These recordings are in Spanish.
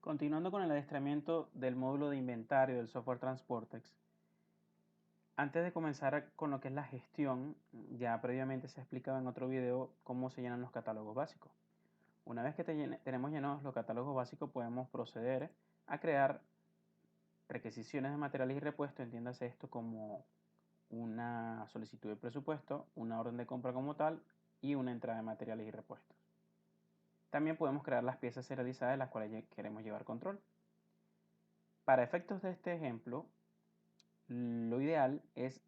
Continuando con el adiestramiento del módulo de inventario del software Transportex, antes de comenzar con lo que es la gestión, ya previamente se ha explicado en otro video cómo se llenan los catálogos básicos. Una vez que tenemos llenados los catálogos básicos, podemos proceder a crear requisiciones de materiales y repuestos, entiéndase esto como una solicitud de presupuesto, una orden de compra como tal y una entrada de materiales y repuestos. También podemos crear las piezas serializadas de las cuales queremos llevar control. Para efectos de este ejemplo, lo ideal es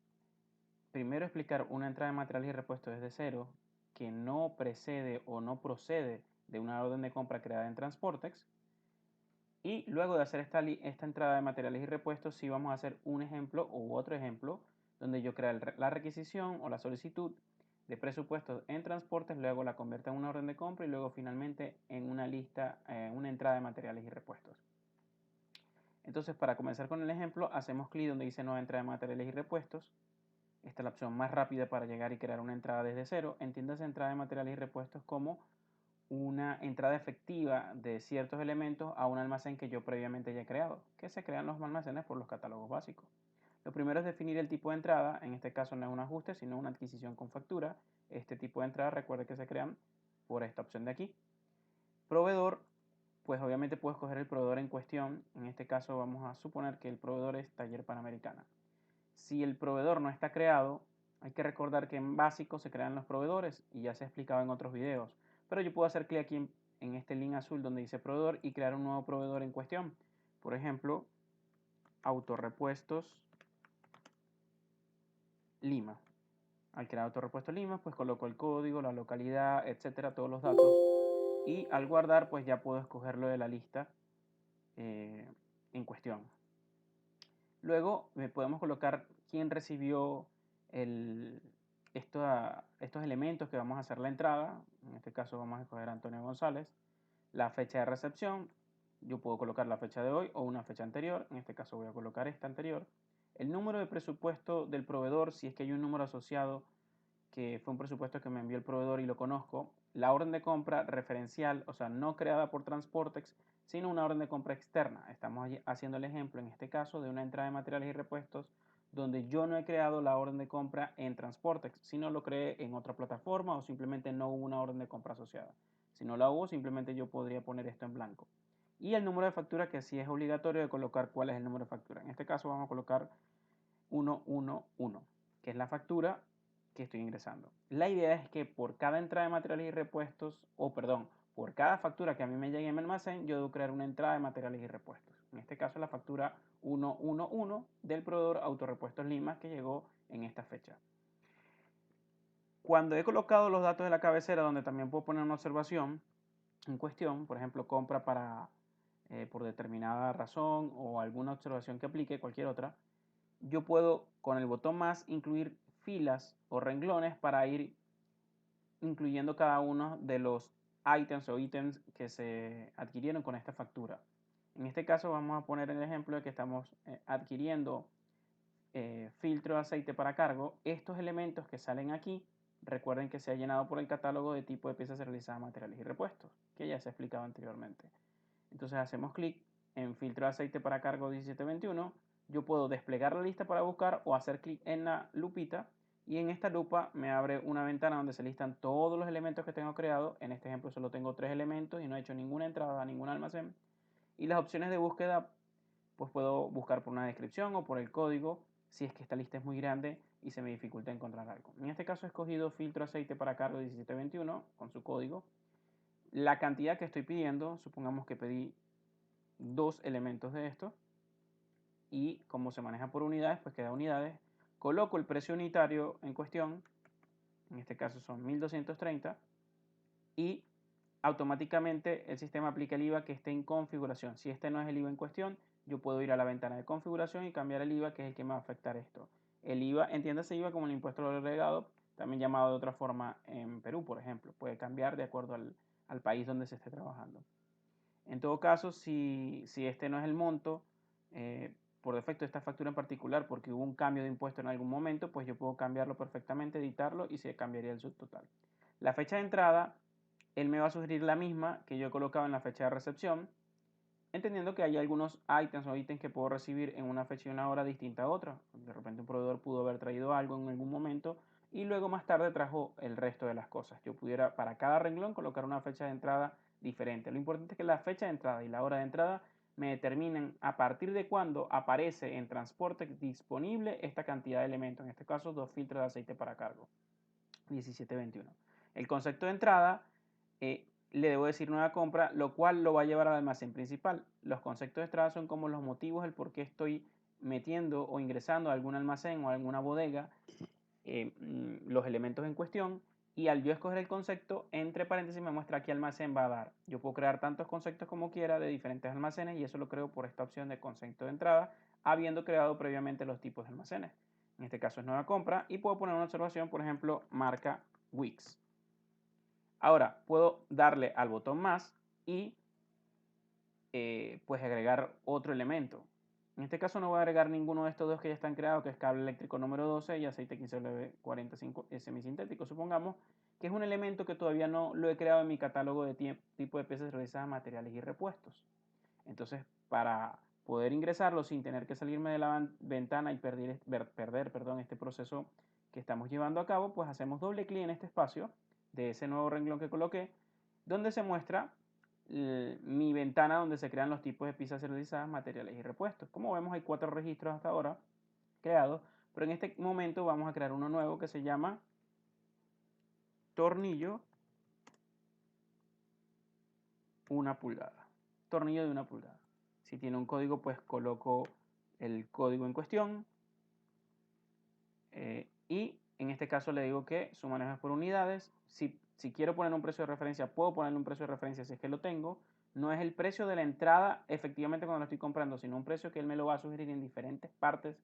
primero explicar una entrada de materiales y repuestos desde cero que no precede o no procede de una orden de compra creada en Transportex. Y luego de hacer esta entrada de materiales y repuestos, sí vamos a hacer un ejemplo u otro ejemplo donde yo crea la requisición o la solicitud de presupuestos en Transportex, luego la convierta en una orden de compra y luego finalmente en una lista, una entrada de materiales y repuestos. Entonces, para comenzar con el ejemplo, hacemos clic donde dice nueva entrada de materiales y repuestos. Esta es la opción más rápida para llegar y crear una entrada desde cero. Entiéndase entrada de materiales y repuestos como una entrada efectiva de ciertos elementos a un almacén que yo previamente ya he creado, que se crean los almacenes por los catálogos básicos. Lo primero es definir el tipo de entrada, en este caso no es un ajuste, sino una adquisición con factura. Este tipo de entrada, recuerde que se crean por esta opción de aquí. Proveedor, pues obviamente puedo escoger el proveedor en cuestión. En este caso vamos a suponer que el proveedor es Taller Panamericana. Si el proveedor no está creado, hay que recordar que en básico se crean los proveedores y ya se ha explicado en otros videos. Pero yo puedo hacer clic aquí en este link azul donde dice proveedor y crear un nuevo proveedor en cuestión. Por ejemplo, Autorepuestos Lima. Al crear Autorepuestos Lima, pues coloco el código, la localidad, etcétera, todos los datos. Y al guardar, pues ya puedo escogerlo de la lista en cuestión. Luego podemos colocar quién recibió estos elementos que vamos a hacer la entrada. En este caso vamos a escoger a Antonio González. La fecha de recepción. Yo puedo colocar la fecha de hoy o una fecha anterior. En este caso voy a colocar esta anterior. El número de presupuesto del proveedor, si es que hay un número asociado que fue un presupuesto que me envió el proveedor y lo conozco. La orden de compra referencial, o sea, no creada por Transportex, sino una orden de compra externa. Estamos haciendo el ejemplo, en este caso, de una entrada de materiales y repuestos donde yo no he creado la orden de compra en Transportex, sino lo creé en otra plataforma o simplemente no hubo una orden de compra asociada. Si no la hubo, simplemente yo podría poner esto en blanco. Y el número de factura, que sí es obligatorio de colocar cuál es el número de factura. En este caso vamos a colocar 111, que es la factura que estoy ingresando. La idea es que por cada entrada de materiales y repuestos, o perdón, por cada factura que a mí me llegue en mi almacén, yo debo crear una entrada de materiales y repuestos. En este caso la factura 111 del proveedor Autorepuestos Lima que llegó en esta fecha. Cuando he colocado los datos de la cabecera, donde también puedo poner una observación en cuestión, por ejemplo, compra para por determinada razón o alguna observación que aplique, cualquier otra, yo puedo con el botón más incluir filas o renglones para ir incluyendo cada uno de los ítems que se adquirieron con esta factura. En este caso vamos a poner el ejemplo de que estamos adquiriendo filtro de aceite para cargo. Estos elementos que salen aquí, recuerden que se ha llenado por el catálogo de tipo de piezas realizadas, materiales y repuestos, que ya se ha explicado anteriormente. Entonces hacemos clic en filtro de aceite para cargo 1721. Yo puedo desplegar la lista para buscar o hacer clic en la lupita y en esta lupa me abre una ventana donde se listan todos los elementos que tengo creado. En este ejemplo solo tengo 3 elementos y no he hecho ninguna entrada a ningún almacén. Y las opciones de búsqueda, pues puedo buscar por una descripción o por el código si es que esta lista es muy grande y se me dificulta encontrar algo. En este caso he escogido filtro aceite para cargo 1721 con su código. La cantidad que estoy pidiendo, supongamos que pedí 2 elementos de esto y como se maneja por unidades, pues queda unidades. Coloco el precio unitario en cuestión, en este caso son 1230 y automáticamente el sistema aplica el IVA que esté en configuración. Si este no es el IVA en cuestión, yo puedo ir a la ventana de configuración y cambiar el IVA, que es el que me va a afectar esto. El IVA, entiéndase IVA como el impuesto al valor agregado, también llamado de otra forma en Perú, por ejemplo. Puede cambiar de acuerdo al país donde se esté trabajando. En todo caso, si este no es el monto, por defecto de esta factura en particular, porque hubo un cambio de impuesto en algún momento, pues yo puedo cambiarlo perfectamente, editarlo y se cambiaría el subtotal. La fecha de entrada, él me va a sugerir la misma que yo he colocado en la fecha de recepción. entendiendo que hay algunos ítems o ítems que puedo recibir en una fecha y una hora distinta a otra. De repente un proveedor pudo haber traído algo en algún momento y luego más tarde trajo el resto de las cosas. Yo pudiera para cada renglón colocar una fecha de entrada diferente. Lo importante es que la fecha de entrada y la hora de entrada me determinen a partir de cuándo aparece en transporte disponible esta cantidad de elementos, en este caso 2 filtros de aceite para cargo, 1721. El concepto de entrada, le debo decir nueva compra, lo cual lo va a llevar al almacén principal. Los conceptos de entrada son como los motivos, el por qué estoy metiendo o ingresando a algún almacén o a alguna bodega los elementos en cuestión, y al yo escoger el concepto, entre paréntesis me muestra qué almacén va a dar. Yo puedo crear tantos conceptos como quiera de diferentes almacenes y eso lo creo por esta opción de concepto de entrada, habiendo creado previamente los tipos de almacenes. En este caso es nueva compra y puedo poner una observación, por ejemplo, marca Wix. Ahora puedo darle al botón más y pues agregar otro elemento. En este caso no voy a agregar ninguno de estos dos que ya están creados, que es cable eléctrico número 12 y aceite 15W45 semisintético. Supongamos que es un elemento que todavía no lo he creado en mi catálogo de tipo de piezas realizadas, materiales y repuestos. Entonces, para poder ingresarlo sin tener que salirme de la ventana y perder este proceso que estamos llevando a cabo, pues hacemos doble clic en este espacio de ese nuevo renglón que coloqué, donde se muestra mi ventana donde se crean los tipos de piezas serializadas, materiales y repuestos. Como vemos, hay 4 registros hasta ahora creados, pero en este momento vamos a crear uno nuevo que se llama tornillo 1 pulgada. Tornillo de 1 pulgada. Si tiene un código, pues coloco el código en cuestión. Y en este caso le digo que su manejo es por unidades. Si quiero poner un precio de referencia, puedo ponerle un precio de referencia si es que lo tengo. No es el precio de la entrada efectivamente cuando lo estoy comprando, sino un precio que él me lo va a sugerir en diferentes partes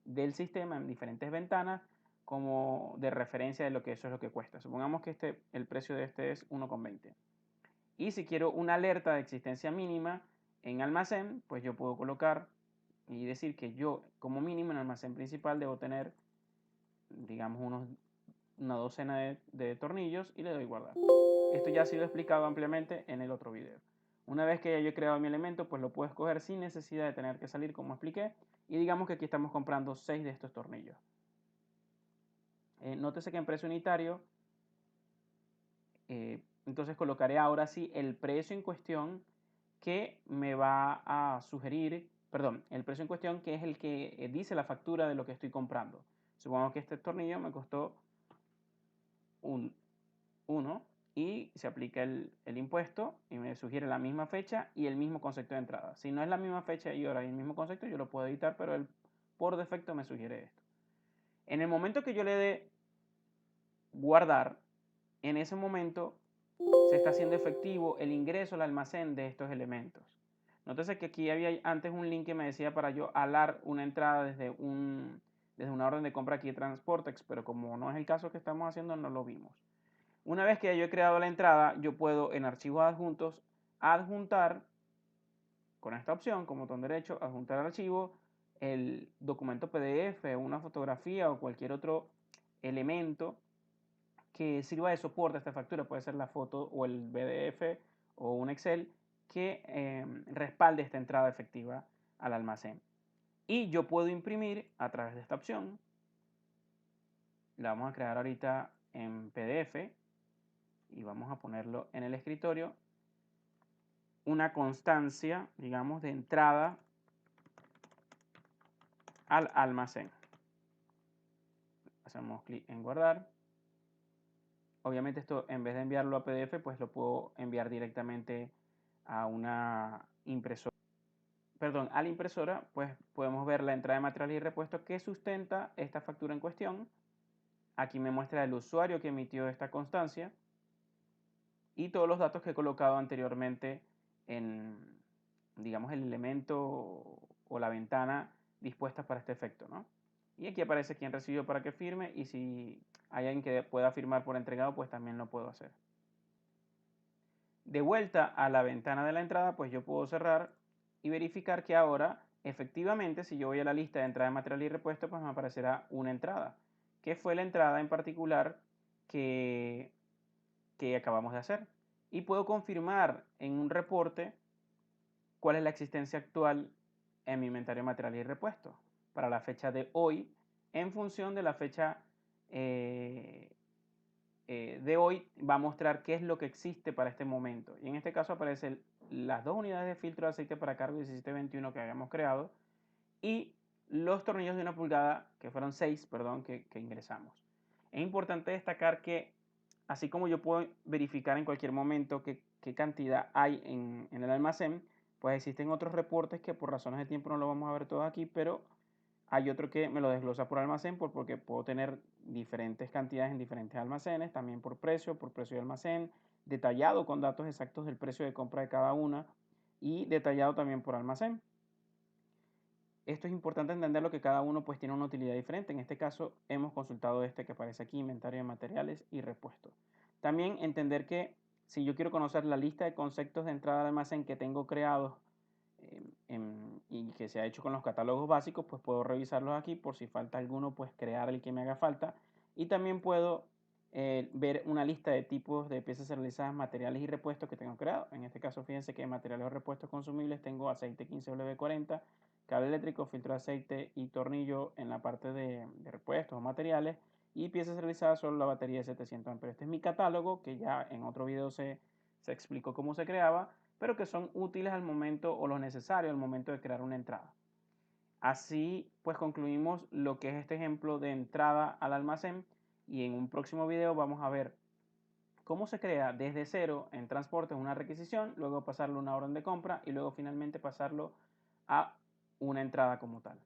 del sistema, en diferentes ventanas, como de referencia de lo que eso es lo que cuesta. Supongamos que el precio de este es 1,20. Y si quiero una alerta de existencia mínima en almacén, pues yo puedo colocar y decir que yo como mínimo en el almacén principal debo tener, digamos, una docena de tornillos y le doy guardar. Esto ya ha sido explicado ampliamente en el otro video. Una vez que ya yo he creado mi elemento, pues lo puedo escoger sin necesidad de tener que salir como expliqué. Y digamos que aquí estamos comprando 6 de estos tornillos. Nótese que en precio unitario, entonces colocaré ahora sí el precio en cuestión que me va a sugerir, perdón, el precio en cuestión que es el que dice la factura de lo que estoy comprando. Supongamos que este tornillo me costó un 1 y se aplica el impuesto y me sugiere la misma fecha y el mismo concepto de entrada. Si no es la misma fecha y hora y el mismo concepto, yo lo puedo editar, pero él por defecto me sugiere esto. En el momento que yo le dé guardar, en ese momento se está haciendo efectivo el ingreso al almacén de estos elementos. Nótese que aquí había antes un link que me decía para yo alar una entrada desde una orden de compra aquí de Transportex, pero como no es el caso que estamos haciendo, no lo vimos. Una vez que yo he creado la entrada, yo puedo en archivos adjuntos adjuntar con esta opción, con botón derecho, adjuntar archivo, el documento PDF, una fotografía o cualquier otro elemento que sirva de soporte a esta factura. Puede ser la foto o el PDF o un Excel que respalde esta entrada efectiva al almacén. Y yo puedo imprimir a través de esta opción. La vamos a crear ahorita en PDF y vamos a ponerlo en el escritorio. Una constancia, digamos, de entrada al almacén. Hacemos clic en guardar. Obviamente esto en vez de enviarlo a PDF, pues lo puedo enviar directamente a una impresora. Perdón, a la impresora, pues podemos ver la entrada de materiales y repuestos que sustenta esta factura en cuestión. Aquí me muestra el usuario que emitió esta constancia y todos los datos que he colocado anteriormente en, digamos, el elemento o la ventana dispuestas para este efecto, ¿no? Y aquí aparece quién recibió para que firme y si hay alguien que pueda firmar por entregado, pues también lo puedo hacer. De vuelta a la ventana de la entrada, pues yo puedo cerrar y verificar que ahora, efectivamente, si yo voy a la lista de entrada de material y repuesto, pues me aparecerá una entrada, que fue la entrada en particular que acabamos de hacer. Y puedo confirmar en un reporte cuál es la existencia actual en mi inventario de materiales y repuestos para la fecha de hoy, en función de la fecha de hoy va a mostrar qué es lo que existe para este momento. Y en este caso aparecen las dos unidades de filtro de aceite para cargo 1721 que habíamos creado y los tornillos de 1 pulgada, que fueron 6, perdón, que ingresamos. Es importante destacar que, así como yo puedo verificar en cualquier momento qué cantidad hay en el almacén, pues existen otros reportes que por razones de tiempo no lo vamos a ver todos aquí, pero hay otro que me lo desglosa por almacén porque puedo tener diferentes cantidades en diferentes almacenes, también por precio de almacén, detallado con datos exactos del precio de compra de cada una y detallado también por almacén. Esto es importante entenderlo que cada uno pues tiene una utilidad diferente. En este caso hemos consultado este que aparece aquí, inventario de materiales y repuestos. También entender que si yo quiero conocer la lista de conceptos de entrada al almacén que tengo creados y que se ha hecho con los catálogos básicos, pues puedo revisarlos aquí por si falta alguno, pues crear el que me haga falta. Y también puedo ver una lista de tipos de piezas realizadas, materiales y repuestos que tengo creado. En este caso, fíjense que en materiales o repuestos consumibles tengo aceite 15W40, cable eléctrico, filtro de aceite y tornillo en la parte de repuestos o materiales. Y piezas realizadas solo la batería de 700 amperes. Este es mi catálogo, que ya en otro video se explicó cómo se creaba, pero que son útiles al momento o lo necesario al momento de crear una entrada. Así pues concluimos lo que es este ejemplo de entrada al almacén y en un próximo video vamos a ver cómo se crea desde cero en transportes una requisición, luego pasarlo a una orden de compra y luego finalmente pasarlo a una entrada como tal.